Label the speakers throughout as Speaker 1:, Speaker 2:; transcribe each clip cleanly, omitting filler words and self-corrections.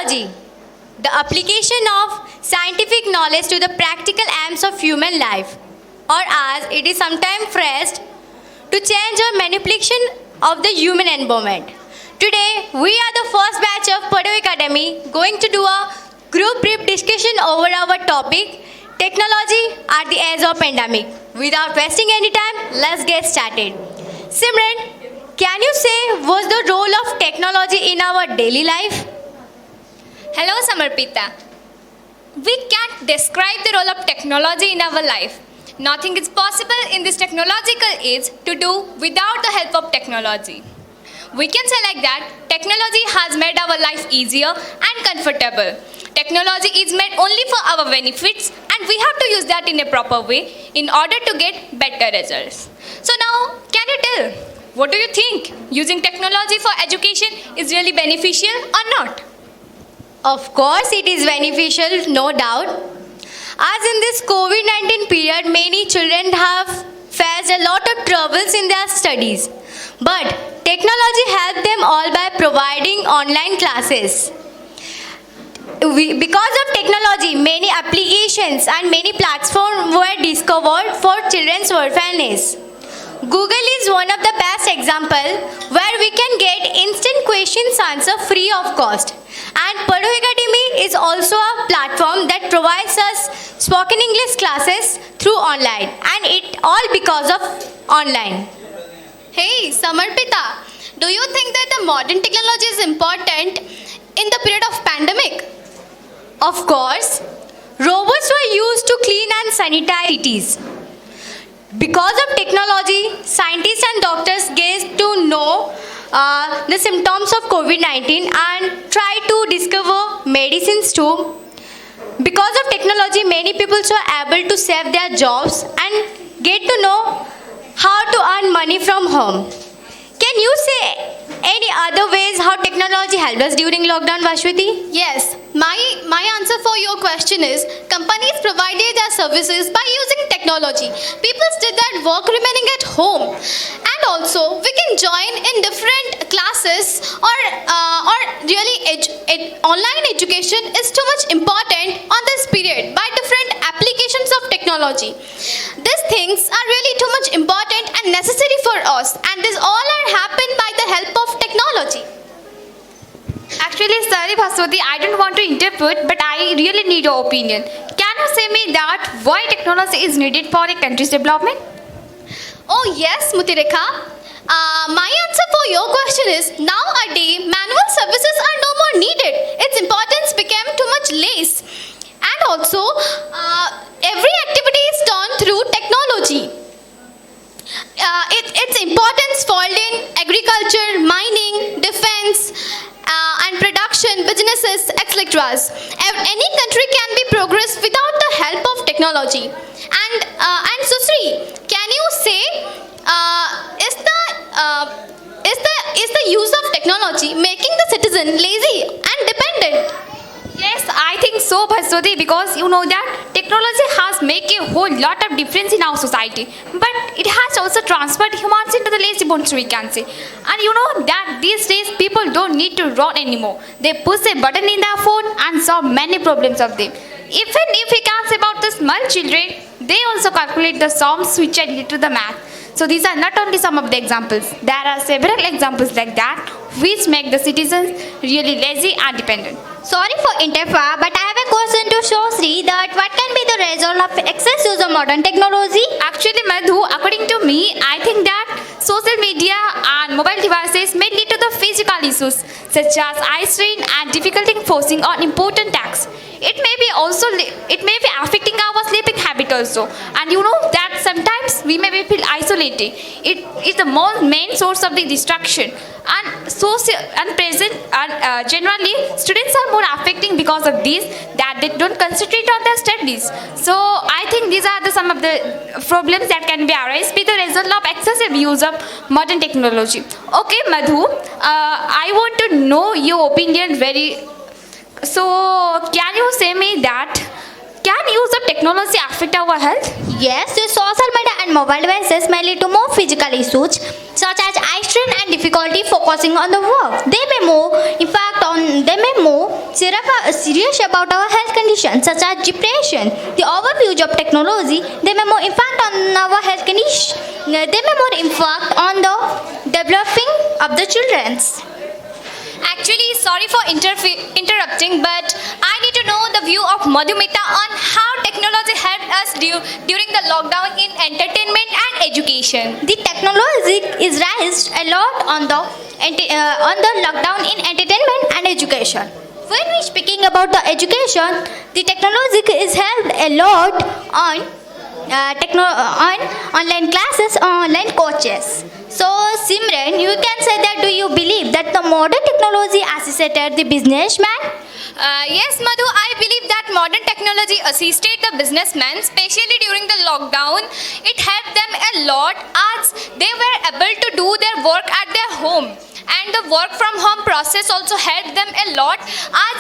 Speaker 1: Technology, the application of scientific knowledge to the practical aims of human life, or as it is sometimes phrased, to change or manipulation of the human environment. Today, we are the first batch of Purdue Academy going to do a group brief discussion over our topic, technology at the age of pandemic. Without wasting any time, let's get started. Simran, can you say what's the role of technology in our daily life?
Speaker 2: Hello Samarpita. We can't describe the role of technology in our life. Nothing is possible in this technological age to do without the help of technology. We can say like that, technology has made our life easier and comfortable. Technology is made only for our benefits and we have to use that in a proper way in order to get better results. So now, can you tell, what do you think? Using technology for education is really beneficial or not?
Speaker 1: Of course, it is beneficial, no doubt. As in this COVID-19 period, many children have faced a lot of troubles in their studies. But technology helped them all by providing online classes. Because of technology, many applications and many platforms were discovered for children's welfare. Google is one of the best examples where we can get instant questions answer free of cost. And Purdue Academy is also a platform that provides us spoken English classes through online, and it all because of online.
Speaker 2: Hey, Samarpita, do you think that the modern technology is important in the period of pandemic?
Speaker 1: Of course, robots were used to clean and sanitize cities. Because of technology, scientists and doctors get to know the symptoms of COVID-19 and try to discover medicines too. Because of technology, many people are able to save their jobs and get to know how to earn money from home. Can you say any other ways how technology helped us during lockdown, Vashwati?
Speaker 2: Yes, my answer for your question is companies provided their services by using technology. People did that work remaining at home. And also, we can join in different classes or really online education is too much important on this period by different applications of technology. These things are really too much important and necessary for us, and this all are happened by the help of technology.
Speaker 3: Actually, sorry Bhaswati, I don't want to interpret, but I really need your opinion. Can you say me that why technology is needed for a country's development?
Speaker 2: Oh yes, Mutirekha. My answer for your question is nowadays manual services are no more needed. Its importance became too much less. And also, every activity is done through technology. Its importance fall in agriculture, mining, defense, and production, businesses, etc. Any country can be progressed without the help of technology. And Susri, can you say is the use of technology making the citizen lazy and dependent?
Speaker 3: Yes, I think so, Bhaswati, because you know that technology has made a whole lot of difference in our society, but it has also transferred humans into the lazy bones, we can say. And you know that these days people don't need to run anymore. They push a button in their phone and solve many problems of them. Even if we can say about the small children, they also calculate the sums which are related to the math. So these are not only some of the examples. There are several examples like that which make the citizens really lazy and dependent.
Speaker 1: Sorry for interfere, but I have a question to show Sri that what can be the result of excess use of modern technology?
Speaker 3: Actually, Madhu, according to me, I think that social media and mobile devices may lead to the physical issues such as eye strain and difficulty in focusing on important tasks. It may be affecting our sleeping habit also. And you know that sometimes we may feel isolated. It is the main source of the distraction. And social and present and generally students are more affecting because of this, that they don't concentrate on their studies. So I think these are some of the problems that can be arise with the result of excessive use of modern technology. Okay, Madhu, I want to know your opinion very. So can you say me that can use of technology affect our health?
Speaker 1: Yes, the social media and mobile devices may lead to more physical issues such as eye strain and difficulty focusing on the work. They may move
Speaker 4: serious about our health conditions such as depression. The overuse of technology, they may more impact on our health condition. They may more impact on the developing of the children's.
Speaker 2: Actually, sorry for interrupting, but I need to know the view of Madhumita on how technology helped us during the lockdown in entertainment and education.
Speaker 4: The technology is raised a lot on the lockdown in entertainment and education. When we speaking about the education, the technology is helped a lot on on online classes, online coaches. So Simran, you can say that do you believe that the modern technology assisted the businessman?
Speaker 2: Yes, Madhu, I believe that modern technology assisted the businessmen, especially during the lockdown. It helped them a lot as they were able to do their work at their home. And the work from home process also helped them a lot as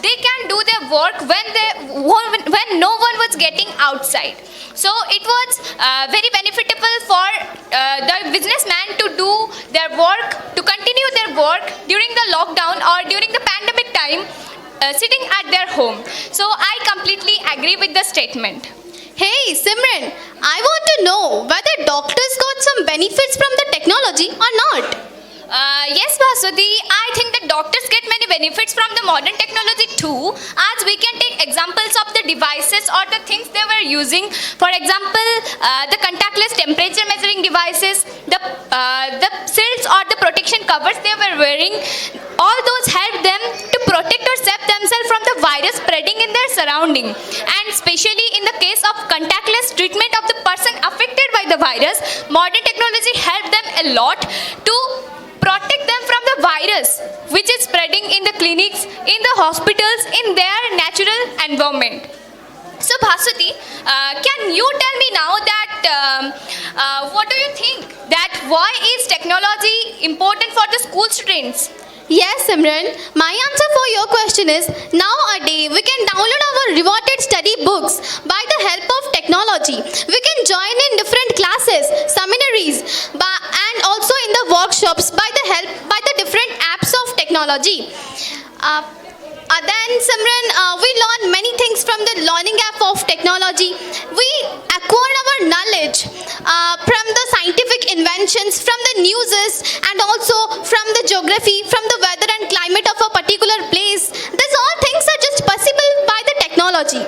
Speaker 2: they can do their work when no one was getting outside. So it was very beneficial for the businessman to do their work, to continue their work during the lockdown or during the pandemic time, sitting at their home. So I completely agree with the statement.
Speaker 5: Hey Simran, I want to know whether doctors got some benefits from the technology or not.
Speaker 2: Yes, Vasudhi, I think that doctors get many benefits from the modern technology too, as we can take examples of the devices or the things they were using. For example, the contactless temperature measuring devices, the shields or the protection covers they were wearing, all those help them to protect or save themselves from the virus spreading in their surrounding. And especially in the case of contactless treatment of the person affected by the virus, modern technology helped them a lot to protect them from the virus which is spreading in the clinics, in the hospitals, in their natural environment. So Bhasuti, can you tell me now that what do you think that why is technology important for the school students?
Speaker 5: Yes, Simran. My answer for your question is nowadays we can download our rewarded study books by the help of technology. We can join in different classes, seminaries, and also in the workshops by the different apps of technology. Then Simran, we learn many things from the learning app of technology. We acquire our knowledge from the scientific inventions, from the newses, and also from the geography, from the weather and climate of a particular place. These all things are just possible by the technology.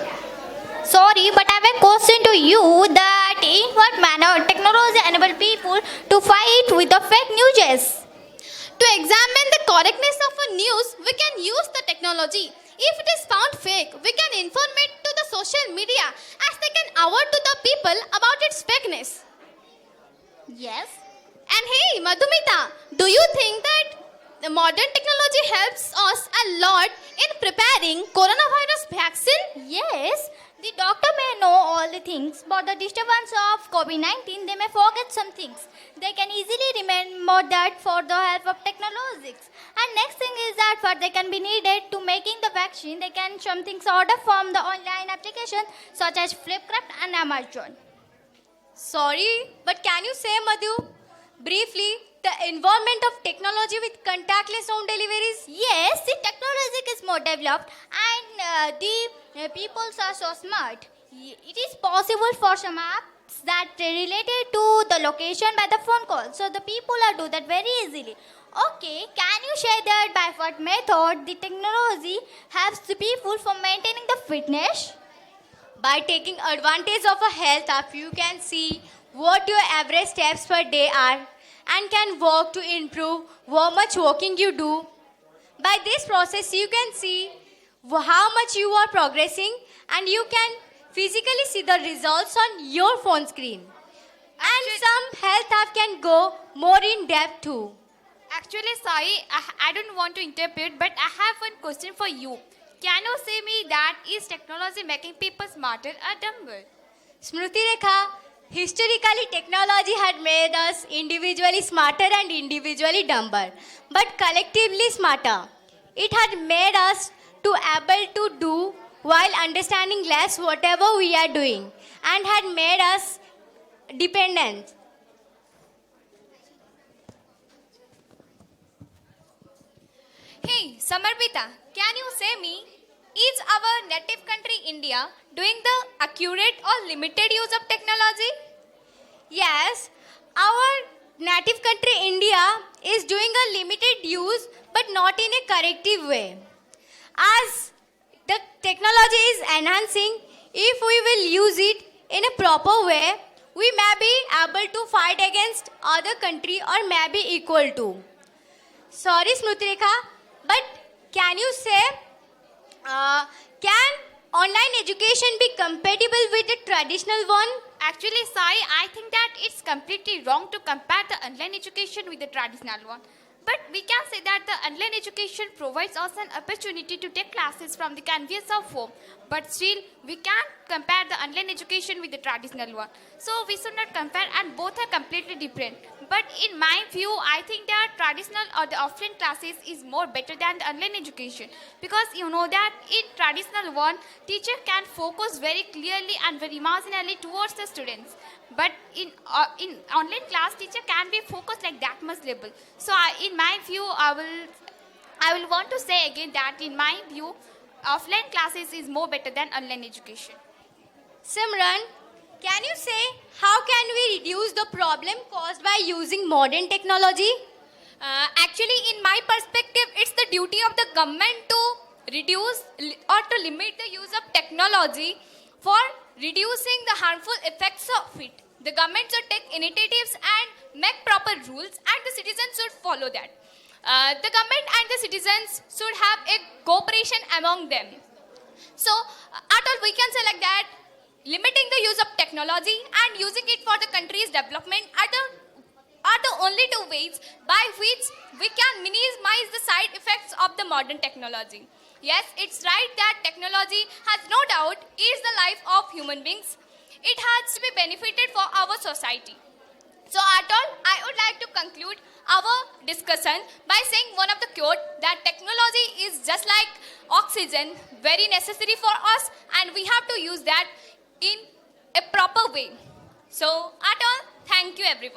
Speaker 4: Sorry, but I have a question to you that in what manner technology enable people to fight with the fake news?
Speaker 5: To examine the correctness of a news, we can use the technology. If it is found fake, we can inform it to the social media as they can aware to the people about its fakeness.
Speaker 4: Yes.
Speaker 5: And hey, Madhumita, do you think that the modern technology helps us a lot in preparing coronavirus vaccine?
Speaker 4: Yes. The doctor may know all the things, but the disturbance of COVID-19, they may forget some things. They can easily remember that for the help of technologies. And next thing is that for they can be needed to making the vaccine, they can some things order from the online application such as Flipkart and Amazon.
Speaker 1: Sorry, but can you say, Madhu, briefly, the involvement of technology with contactless home deliveries?
Speaker 4: Yes, the technology is more developed and the people are so smart. It is possible for some apps that related to the location by the phone call. So the people are do that very easily. Okay, can you share that by what method the technology helps the people for maintaining the fitness?
Speaker 1: By taking advantage of a health app, you can see what your average steps per day are and can work to improve how much walking you do. By this process, you can see how much you are progressing and you can physically see the results on your phone screen. And some health app can go more in depth too.
Speaker 3: Actually, Sai, I don't want to interpret, but I have one question for you. Can you say me that is technology making people smarter or dumber?
Speaker 1: Smruti Rekha, historically technology had made us individually smarter and individually dumber, but collectively smarter. It had made us to able to do while understanding less whatever we are doing and had made us dependent.
Speaker 2: Hey, Samarpita, can you say me, is our native country India doing the accurate or limited use of technology?
Speaker 1: Yes, our native country India is doing a limited use but not in a corrective way. As the technology is enhancing, if we will use it in a proper way, we may be able to fight against other country or may be equal to. Sorry Smrutireka, but can you say, can online education be compatible with the traditional one?
Speaker 3: Actually, Sai, I think that it's completely wrong to compare the online education with the traditional one. But we can say that the online education provides us an opportunity to take classes from the convenience of home. But still, we can't compare the online education with the traditional one. So we should not compare, and both are completely different. But in my view, I think that traditional or the offline classes is more better than the online education. Because you know that in traditional one, teacher can focus very clearly and very marginally towards the students. But in online class, teacher can be focused like that much level. So in my view, I will want to say again that in my view, offline classes is more better than online education.
Speaker 1: Simran, can you say how can we reduce the problem caused by using modern technology?
Speaker 2: Actually, in my perspective, it's the duty of the government to reduce or to limit the use of technology for reducing the harmful effects of it. The government should take initiatives and make proper rules, and the citizens should follow that. The government and the citizens should have a cooperation among them. So, at all, we can say like that, limiting the use of technology and using it for the country's development are the only two ways by which we can minimize the side effects of the modern technology. Yes, it's right that technology has no doubt is the life of human beings. It has to be benefited for our society. So at all, I would like to conclude our discussion by saying one of the quote that technology is just like oxygen, very necessary for us, and we have to use that in a proper way. So at all, thank you everyone.